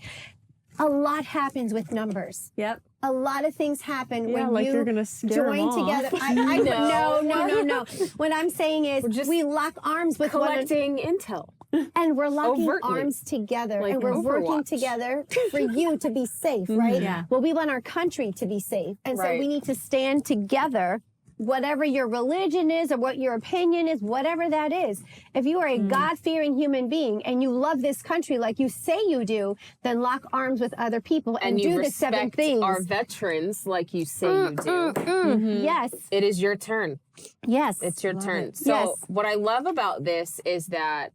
a lot happens with numbers. Yep. A lot of things happen Yeah, when like you you're gonna scare 'em join off. together. No. What I'm saying is just we lock arms with one another. Collecting intel. And we're locking Overtly. arms together, Like and we're working Overwatch. together for you to be safe, right? Yeah. Well, we want our country to be safe. And so Right. we need to stand together, whatever your religion is or what your opinion is, whatever that is. If you are a God-fearing human being and you love this country like you say you do, then lock arms with other people and, And you do the 7 respect things. our veterans like you say you do. Yes. It is your turn. Yes. It's your turn. it. So Yes. what I love about this is that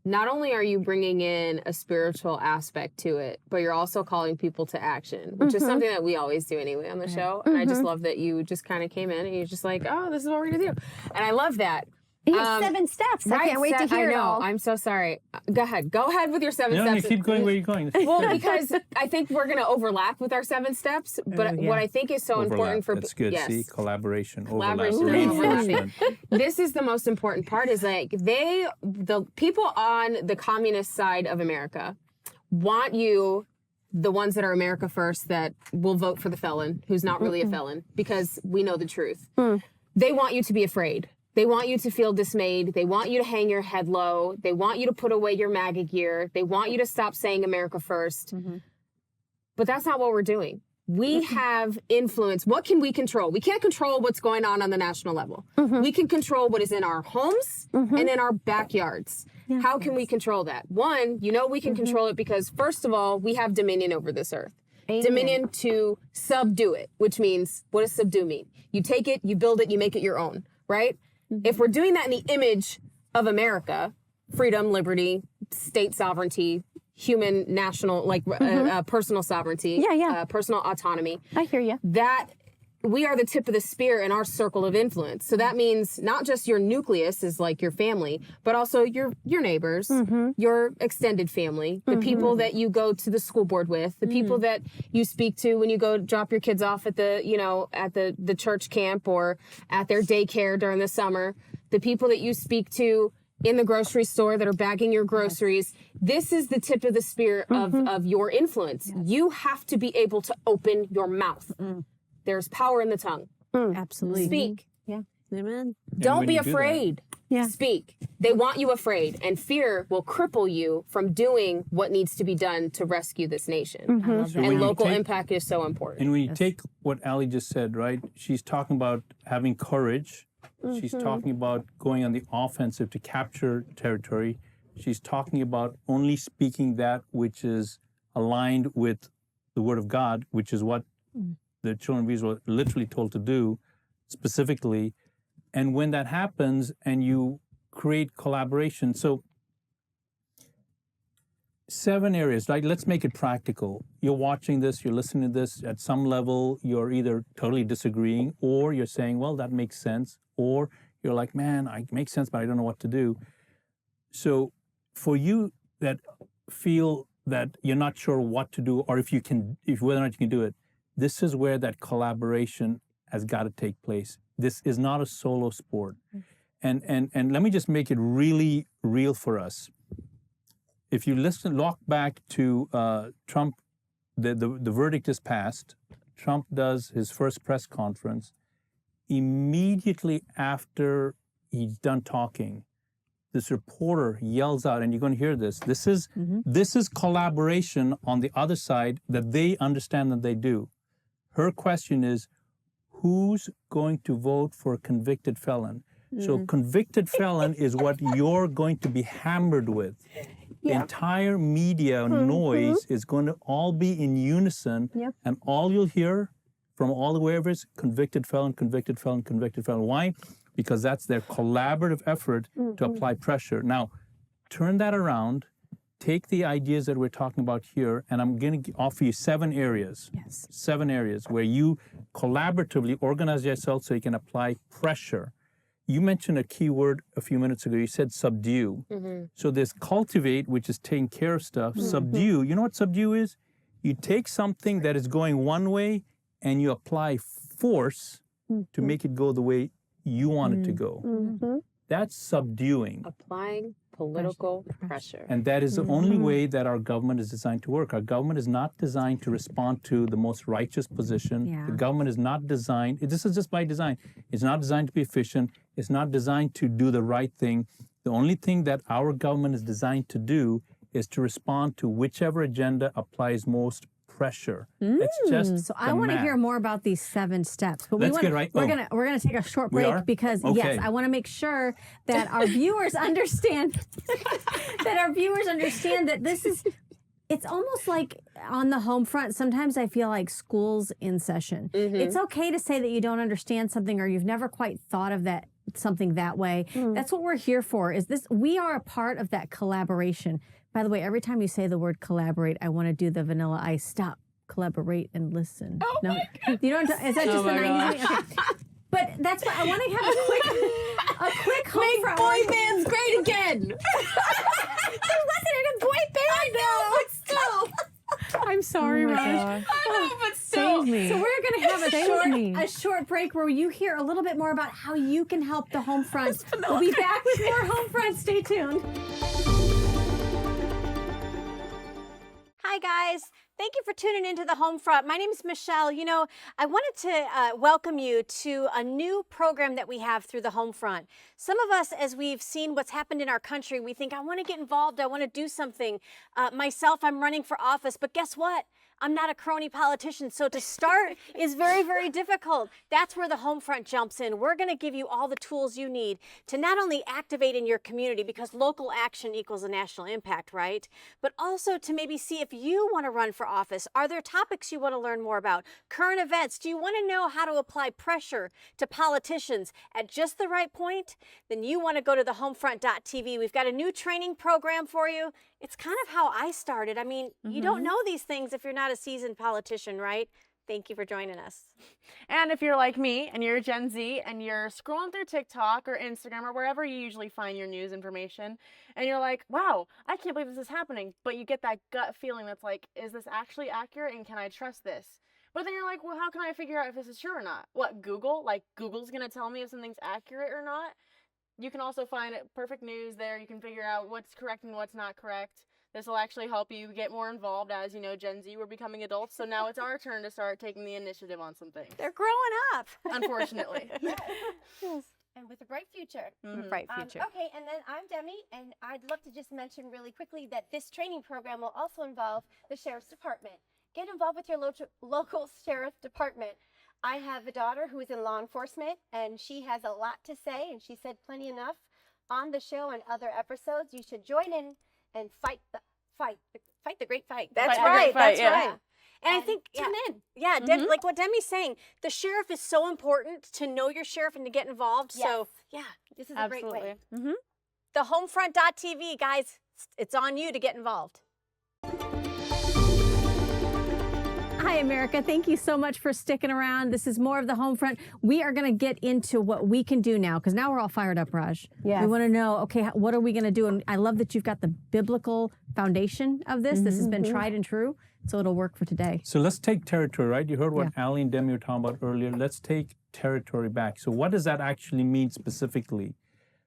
not only are you bringing in a spiritual aspect to it, but you're also calling people to action, which is something that we always do anyway on the show. And I just love that you just kind of came in and you're just like, oh, this is what we're going to do. And I love that. You have 7 steps. I can't wait to hear I it know. all. I'm so sorry. Go ahead. Go ahead with your 7 No, you steps. keep going where you're going. Well, because I think we're going to overlap with our 7 steps. But yeah. what I think is so important for That's good. Yes. See, collaboration, Collaboration overlap, and overlapping. reinforcement. This is the most important part is like the people on the communist side of America want you, the ones that are America first, that will vote for the felon who's not really a felon, because we know the truth. They want you to be afraid. They want you to feel dismayed. They want you to hang your head low. They want you to put away your MAGA gear. They want you to stop saying America first. But that's not what we're doing. We have influence. What can we control? We can't control what's going on the national level. We can control what is in our homes and in our backyards. How can we control that? One, we can control it because, first of all, we have dominion over this earth. Amen. Dominion to subdue it, which means, what does subdue mean? You take it, you build it, you make it your own, right? If we're doing that in the image of America, freedom, liberty, state sovereignty, human, national, personal sovereignty, personal autonomy. I hear you. That we are the tip of the spear in our circle of influence. So that means not just your nucleus is like your family, but also your neighbors, your extended family, the people that you go to the school board with, the people that you speak to when you go drop your kids off at the church camp or at their daycare during the summer, the people that you speak to in the grocery store that are bagging your groceries. This is the tip of the spear of your influence. You have to be able to open your mouth. There's power in the tongue. Absolutely. Speak. Yeah. Amen. Don't when be you do that- afraid. Yeah. Speak. They want you afraid, and fear will cripple you from doing what needs to be done to rescue this nation. So when And you local take- impact is so important. And when you take what Ali just said, right? She's talking about having courage. She's talking about going on the offensive to capture territory. She's talking about only speaking that which is aligned with the Word of God, which is what the children of Israel were literally told to do specifically. And when that happens and you create collaboration, so 7 areas, like let's make it practical. You're watching this, you're listening to this, at some level, you're either totally disagreeing or you're saying, well, that makes sense. Or you're like, man, it makes sense, but I don't know what to do. So for you that feel that you're not sure what to do or whether or not you can do it, this is where that collaboration has got to take place. This is not a solo sport. And let me just make it really real for us. If you look back to Trump, the verdict is passed. Trump does his first press conference. Immediately after he's done talking, this reporter yells out, and you're going to hear this. This is collaboration on the other side that they understand that they do. Her question is, who's going to vote for a convicted felon? So convicted felon is what you're going to be hammered with. The entire media noise is going to all be in unison, and all you'll hear from all the wherever is convicted felon, convicted felon, convicted felon. Why? Because that's their collaborative effort to apply pressure. Now, turn that around, take the ideas that we're talking about here, and I'm going to offer you 7 areas. Yes. 7 areas where you collaboratively organize yourself so you can apply pressure. You mentioned a key word a few minutes ago. You said subdue. So there's cultivate, which is taking care of stuff. Subdue, you know what subdue is? You take something that is going one way and you apply force to make it go the way you want it to go. That's subduing. Applying political pressure. And that is the only way that our government is designed to work. Our government is not designed to respond to the most righteous position. Yeah. The government is not designed, this is just by design. It's not designed to be efficient. It's not designed to do the right thing. The only thing that our government is designed to do is to respond to whichever agenda applies most pressure. It's just So I want to hear more about these 7 steps. But Let's get right. We're gonna take a short We break are? because Okay. yes, I want to make sure that our viewers understand that this is. It's almost like on the home front. Sometimes I feel like school's in session. It's okay to say that you don't understand something or you've never quite thought of something that way. That's what we're here for. We are a part of that collaboration. By the way, every time you say the word collaborate, I want to do the Vanilla Ice. Stop, collaborate, and listen. Oh no, my you don't. Is that just the my 90s? Okay. But that's what I want to have a quick home Make front. boy bands great again. There wasn't a boy band. I know, but still. I'm sorry, Raj. I know, but still. Save me. So we're going to have Save me. a short break where you hear a little bit more about how you can help the home front. We'll be back with more home front. Stay tuned. Hi, guys. Thank you for tuning into the home front. My name is Michelle. You know, I wanted to welcome you to a new program that we have through the home front. Some of us, as we've seen what's happened in our country, we think, I want to get involved. I want to do something. Myself, I'm running for office. But guess what? I'm not a crony politician, so to start is very, very difficult. That's where the Homefront jumps in. We're going to give you all the tools you need to not only activate in your community, because local action equals a national impact, right? But also to maybe see if you want to run for office. Are there topics you want to learn more about? Current events? Do you want to know how to apply pressure to politicians at just the right point? Then you want to go to the homefront.tv. We've got a new training program for you. It's kind of how I started. I mean, you don't know these things if you're not a seasoned politician, right? Thank you for joining us. And if you're like me and you're a Gen Z and you're scrolling through TikTok or Instagram or wherever you usually find your news information, and you're like, wow, I can't believe this is happening, but you get that gut feeling that's like, is this actually accurate and can I trust this? But then you're like, well, how can I figure out if this is true or not? What, Google? Like, Google's going to tell me if something's accurate or not? You can also find Perfect News there. You can figure out what's correct and what's not correct. This will actually help you get more involved. As you know, Gen Z, we're becoming adults, so now it's our turn to start taking the initiative on some things. They're growing up. Unfortunately. Yes. And with a bright future. Bright future. Okay, and then I'm Demi, and I'd love to just mention really quickly that this training program will also involve the Sheriff's Department. Get involved with your local Sheriff Department. I have a daughter who is in law enforcement, and she has a lot to say, and she said plenty enough on the show and other episodes. You should join in and fight the great fight. That's Fight the right. great fight, That's yeah. right. And I think, tune in. Yeah, like what Demi's saying, the sheriff is so important to know your sheriff and to get involved. Yes. So, yeah, This is a great way. the homefront.tv, guys, it's on you to get involved. Hi, America. Thank you so much for sticking around. This is more of the Homefront. We are going to get into what we can do now, because now we're all fired up, Raj. Yes. We want to know, okay, what are we going to do? And I love that you've got the biblical foundation of this. This has been tried and true, so it'll work for today. So let's take territory, right? You heard what Ali and Demi were talking about earlier. Let's take territory back. So what does that actually mean specifically?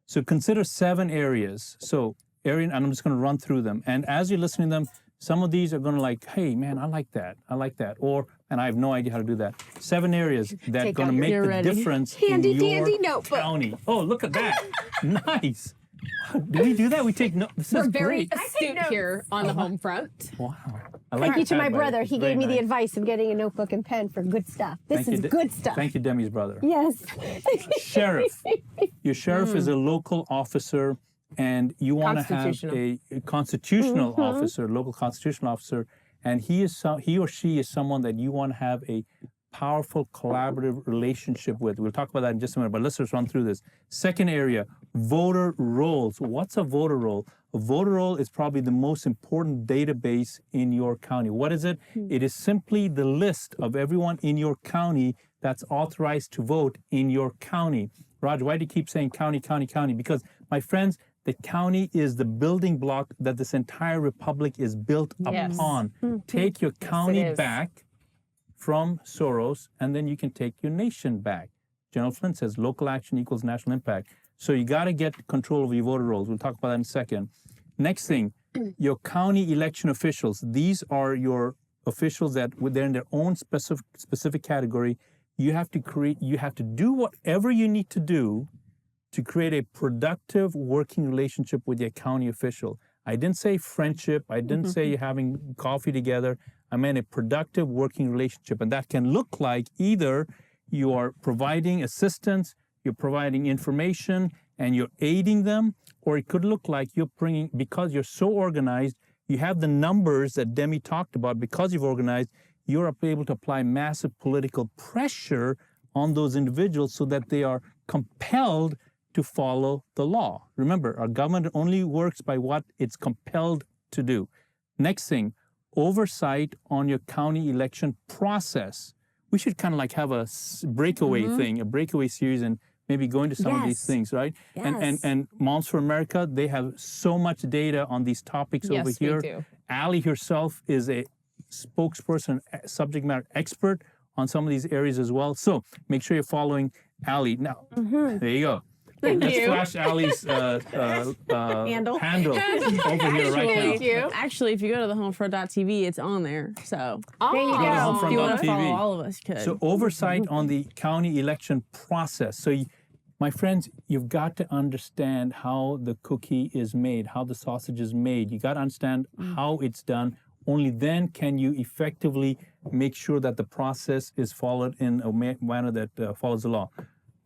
So consider 7 areas. So and I'm just going to run through them. And as you're listening to them, some of these are going to like, hey, man, I like that. I like that. Or, and I have no idea how to do that. 7 areas that are going to make the difference in your notebook. county. Oh, look at that. Nice. Do we do that? We take notes. This is great. Astute here on the home front. Wow. I like Thank you the to my tag, brother. buddy. He Very gave me the nice. advice of getting a notebook and pen for good stuff. This Thank is you, good stuff. Thank you, Demi's brother. Yes. Sheriff. Your sheriff is a local officer, and you want to have a constitutional officer, local constitutional officer, and he or she is someone that you want to have a powerful collaborative relationship with. We'll talk about that in just a minute, but let's just run through this. Second area, voter rolls. What's a voter roll? A voter roll is probably the most important database in your county. What is it? It is simply the list of everyone in your county that's authorized to vote in your county. Raj, why do you keep saying county, county, county? Because, my friends, the county is the building block that this entire republic is built upon. Take your county back from Soros, and then you can take your nation back. General Flynn says local action equals national impact. So you got to get control of your voter rolls. We'll talk about that in a second. Next thing, your county election officials. These are your officials that they're in their own specific category. You have to do whatever you need to do to create a productive working relationship with your county official. I didn't say friendship. I didn't say you're having coffee together. I meant a productive working relationship. And that can look like either you are providing assistance, you're providing information, and you're aiding them, or it could look like you're bringing, because you're so organized, you have the numbers that Demi talked about. Because you've organized, you're able to apply massive political pressure on those individuals so that they are compelled to follow the law. Remember, our government only works by what it's compelled to do. Next thing, oversight on your county election process. We should kind of like have a breakaway thing, a breakaway series, and maybe go into some of these things, right? And Moms for America, they have so much data on these topics over here. We do. Ali herself is a spokesperson, subject matter expert on some of these areas as well. So make sure you're following Ali. Now, there you go. Let's flash Ali's handle over here right now. Actually, if you go to the homefront.tv, it's on there. So There you Go to go. if you want to follow homefront.tv. all of us, could. So oversight on the county election process. So my friends, you've got to understand how the cookie is made, how the sausage is made. You got to understand how it's done, Only then can you effectively make sure that the process is followed in a manner that follows the law.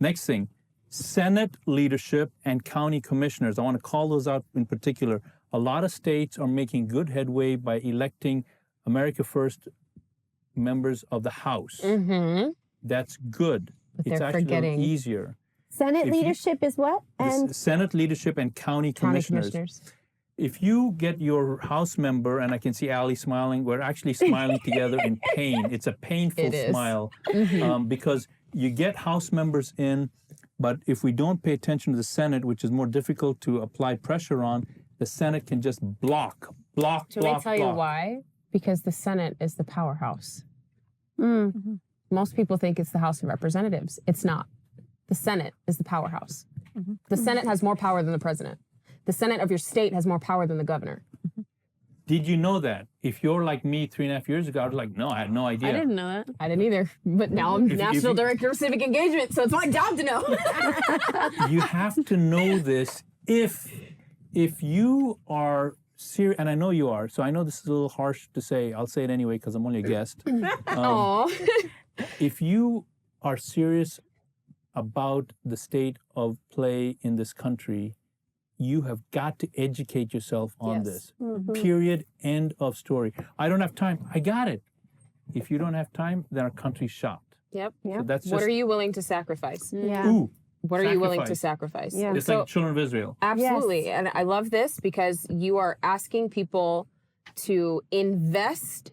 Next thing, Senate leadership and county commissioners. I want to call those out in particular. A lot of states are making good headway by electing America First members of the House. Mm-hmm. That's good. But It's they're actually a little forgetting easier. Senate If you- leadership is what? And Senate leadership and county commissioners. If you get your House member, and I can see Ali smiling, we're actually smiling together in pain. It's a painful It is. smile because you get House members in, but if we don't pay attention to the Senate, which is more difficult to apply pressure on, the Senate can just block. Can I tell you why? Because the Senate is the powerhouse. Most people think it's the House of Representatives. It's not. The Senate is the powerhouse. The Senate has more power than the president. The Senate of your state has more power than the governor. Did you know that? If you're like me 3.5 years ago, I was like, no, I had no idea. I didn't know that. I didn't either, but now I'm If National you- Director of Civic Engagement, so it's my job to know. You have to know this if you are serious, and I know you are, so I know this is a little harsh to say. I'll say it anyway because I'm only a guest. Aw. If you are serious about the state of play in this country, you have got to educate yourself on Yes. this. Period. End of story. I don't have time. I got it. If you don't have time, then our country's shot. Yep. So that's What just are you willing to sacrifice? yeah. ooh. What are you willing to sacrifice? Yeah. It's So, like children of Israel. absolutely. And I love this because you are asking people to invest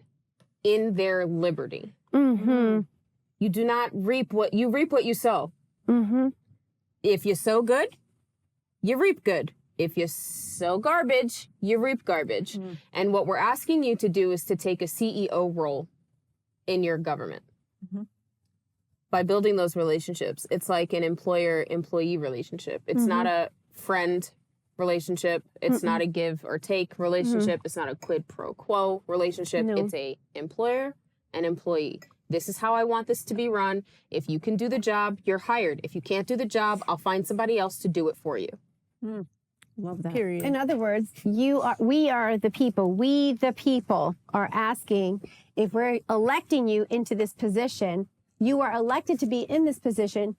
in their liberty. Mm-hmm. You do not reap what you sow. Mm-hmm. If you sow good, you reap good. If you sow garbage, you reap garbage. And what we're asking you to do is to take a CEO role in your government. By building those relationships. It's like an employer-employee relationship. It's not a friend relationship. It's not a give or take relationship. It's not a quid pro quo relationship. No. It's a employer and employee. This is how I want this to be run. If you can do the job, you're hired. If you can't do the job, I'll find somebody else to do it for you. Love that. Period. In other words, we are the people. We, the people, are asking if we're electing you into this position, you are elected to be in this position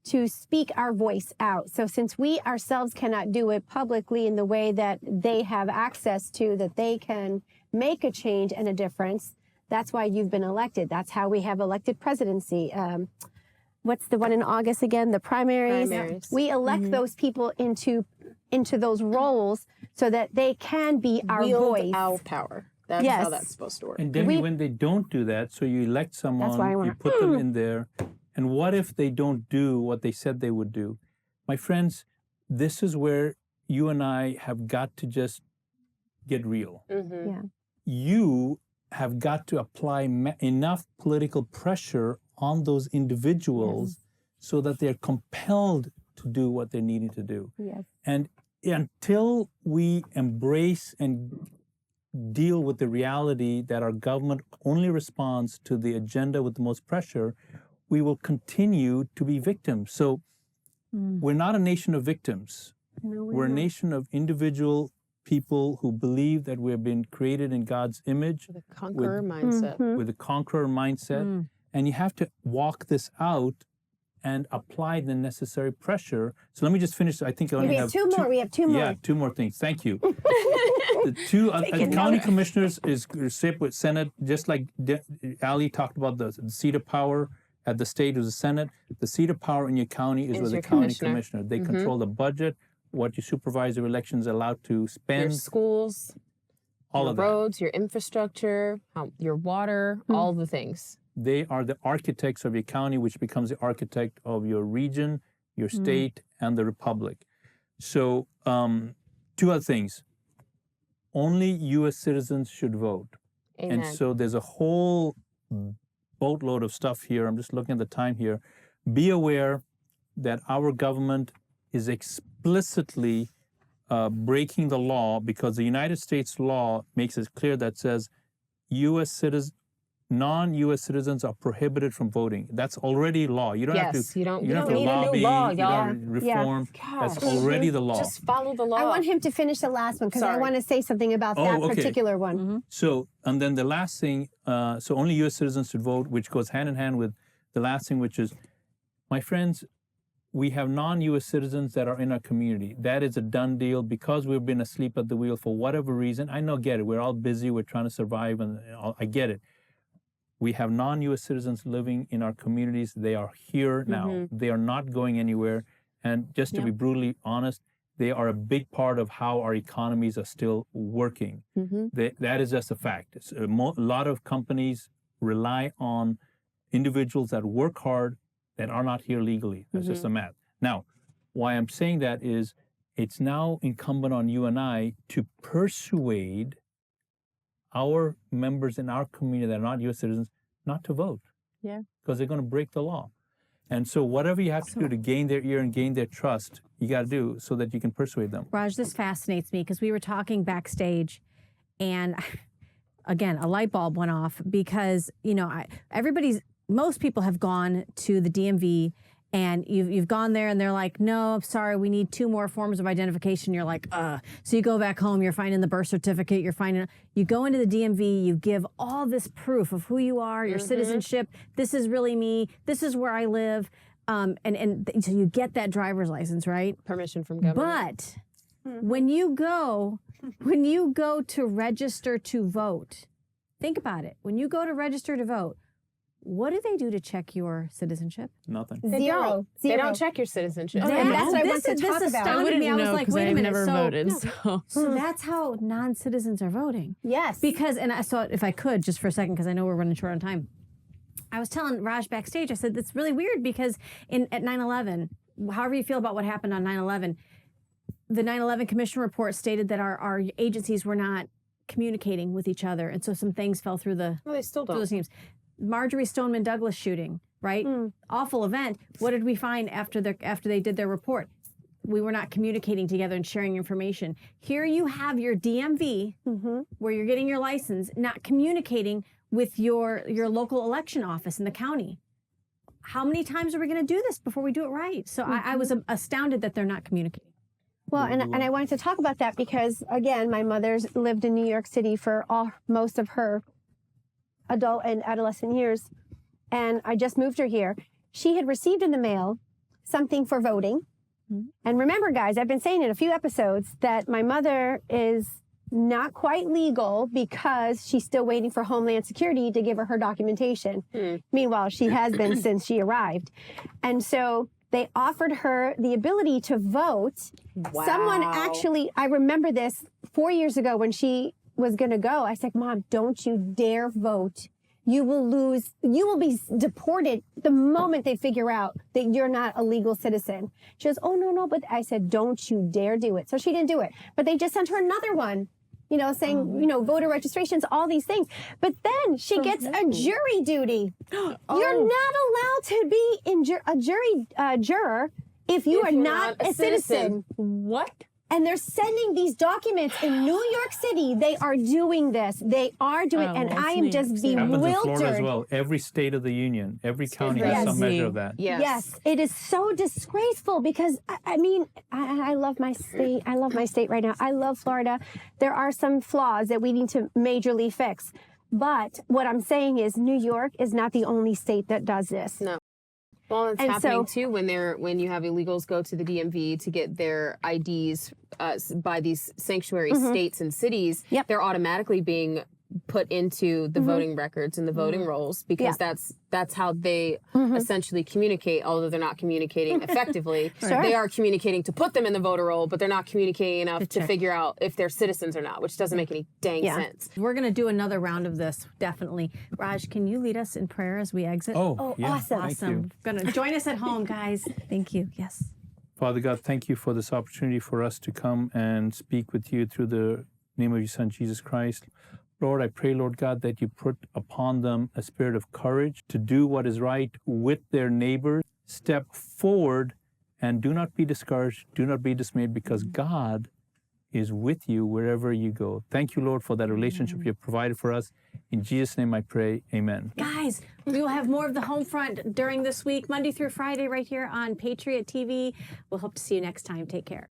to speak our voice out. So since we ourselves cannot do it publicly in the way that they have access to, that they can make a change and a difference, that's why you've been elected. That's how we have elected presidency. What's the one in August again? The primaries. Primaries. We elect those people into those roles so that they can be our Wield voice. our power. That's Yes. how that's supposed to work. And Demi, We- when they don't do that, so you elect someone, why I you wanna- put them in there, and what if they don't do what they said they would do? My friends, this is where you and I have got to just get real. Yeah. You have got to apply enough political pressure on those individuals so that they're compelled to do what they're needing to do. Yes. And until we embrace and deal with the reality that our government only responds to the agenda with the most pressure, we will continue to be victims. So we're not a nation of victims. No, We're a nation of individual people who believe that we've been created in God's image The conqueror mindset. with a conqueror mindset. And you have to walk this out and apply the necessary pressure. So let me just finish. I think I only We have two more. We have two more. Yeah, two more things. Thank you. The two county commissioners is sit with Senate, just like Ali talked about the seat of power at the state is the Senate. The seat of power in your county is with the your county commissioner. commissioner. They control the budget, what your supervisor of elections are allowed to Your spend, schools, all your of that. roads, your infrastructure, your water, all the things. They are the architects of your county, which becomes the architect of your region, your state, and the republic. So, two other things. Only U.S. citizens should vote. Amen. And so there's a whole boatload of stuff here. I'm just looking at the time here. Be aware that our government is explicitly breaking the law because the United States law makes it clear that says U.S. citizens, non-U.S. citizens are prohibited from voting. That's already law. You don't have Yes, to. you don't have need to a new lobby. law, you y'all. don't reform. That's Gosh. already the law. Just follow the law. I want him to finish the last one because I Sorry. want to say something about that okay. particular one. So, and then the last thing, so only U.S. citizens should vote, which goes hand in hand with the last thing, which is, my friends, we have non-U.S. citizens that are in our community. That is a done deal because we've been asleep at the wheel for whatever reason. I know, get it. We're all busy. We're trying to survive, and I get it. We have non-U.S. citizens living in our communities. They are here now. They are not going anywhere. And just to be brutally honest, they are a big part of how our economies are still working. That is just a fact. A lot of companies rely on individuals that work hard that are not here legally. That's just the math. Now, why I'm saying that is it's now incumbent on you and I to persuade our members in our community that are not U.S. citizens not to vote. Yeah. Because they're going to break the law. And so whatever you have to do to gain their ear and gain their trust, you got to do so that you can persuade them. Raj, this fascinates me because we were talking backstage and again, a light bulb went off because, you know, most people have gone to the DMV and you've gone there and they're like, no, I'm sorry, we need 2 more forms of identification. You're like, So you go back home, you're finding the birth certificate, you go into the DMV, you give all this proof of who you are, your citizenship, this is really me, this is where I live. So you get that driver's license, right? Permission from government. But when you go to register to vote, think about it. When you go to register to vote, what do they do to check your citizenship? Nothing. Zero. They don't check your citizenship. And that's what I want to this talk about. astounded me. I was like, wait a minute. Never voted, so. So that's how non-citizens are voting. Yes. Because, and I saw, if I could, just for a second, because I know we're running short on time. I was telling Raj backstage, I said, it's really weird because at 9/11, however you feel about what happened on 9/11, the 9/11 Commission report stated that our agencies were not communicating with each other. And so some things fell through the Well, they still through don't. the seams. Marjorie Stoneman Douglas shooting, right? Awful event. What did we find after they did their report? We were not communicating together and sharing information. Here you have your DMV, where you're getting your license, not communicating with your local election office in the county. How many times are we going to do this before we do it right? So I was astounded that they're not communicating. Well, and I wanted to talk about that because, again, my mother's lived in New York City for most of her adult and adolescent years, and I just moved her here. She had received in the mail something for voting. And remember, guys, I've been saying in a few episodes that my mother is not quite legal because she's still waiting for Homeland Security to give her documentation. Meanwhile, she has been since she arrived. And so they offered her the ability to vote. Wow. Someone actually, I remember this 4 years ago when she was going to go. I said, Mom, don't you dare vote. You will be deported the moment they figure out that you're not a legal citizen. She goes, oh, no, but I said, don't you dare do it. So she didn't do it. But they just sent her another one, saying, voter registrations, all these things. But then she gets a jury duty. You're not allowed to be a juror if you are not a citizen. What? And they're sending these documents in New York City. They are doing this. They are doing it. And I am just Happens in Florida as bewildered. well. Every state of the union, every county has some measure of that. Yes. It is so disgraceful because, I love my state. I love my state right now. I love Florida. There are some flaws that we need to majorly fix. But what I'm saying is New York is not the only state that does this. No. Well, it's And happening so- too when you have illegals go to the DMV to get their IDs by these sanctuary states and cities. Yep. They're automatically being put into the voting records and the voting rolls because that's how they essentially communicate. Although they're not communicating effectively, Sure. they are communicating to put them in the voter roll, but they're not communicating enough to figure out if they're citizens or not, which doesn't make any dang sense. We're going to do another round of this, definitely. Raj, can you lead us in prayer as we exit? Oh, yeah. awesome. Thank you. Awesome. Going to join us at home, guys. Thank you. Yes. Father God, thank you for this opportunity for us to come and speak with you through the name of your Son, Jesus Christ. Lord, I pray, Lord God, that you put upon them a spirit of courage to do what is right with their neighbors. Step forward and do not be discouraged. Do not be dismayed because God is with you wherever you go. Thank you, Lord, for that relationship you've provided for us. In Jesus' name I pray, amen. Guys, we will have more of the home front during this week, Monday through Friday, right here on Patriot TV. We'll hope to see you next time. Take care.